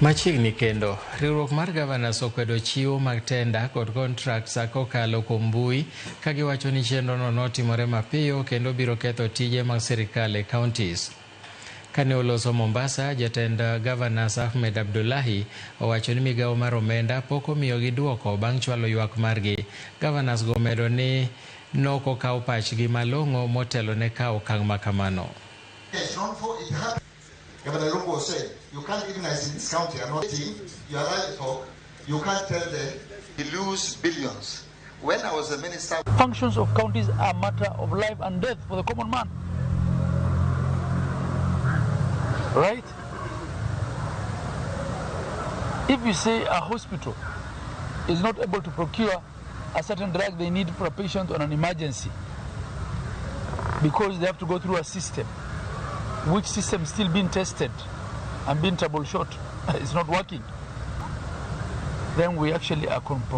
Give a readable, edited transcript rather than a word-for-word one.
Machiegni kendo, riwruok mar Gavanas okwedo chiwo mag tenda kod kontrakts kokalo kuom mbui ka giwacho ni chenrono notimore mapiyo kendo biro ketho tije mag sirkal e counties. Kane oloso Mombasa, jatend Gavanas Ahmed Abdullahi owacho ni migawo mar omenda pok omiyogi duoko bang' chwalo ywak margi. Gavanas go omedo ni nokokawo pachgi malong'o motelo ne kawo okang' makamano. Governor Lungo said, you can't organize in this county, I'm not team, you are right talk, you can't tell them, you lose billions. When I was a minister... Functions of counties are a matter of life and death for the common man. Right? If you say a hospital is not able to procure a certain drug they need for a patient on an emergency because they have to go through a system, which system is still being tested and being troubleshot, it's not working, then we actually are compromised.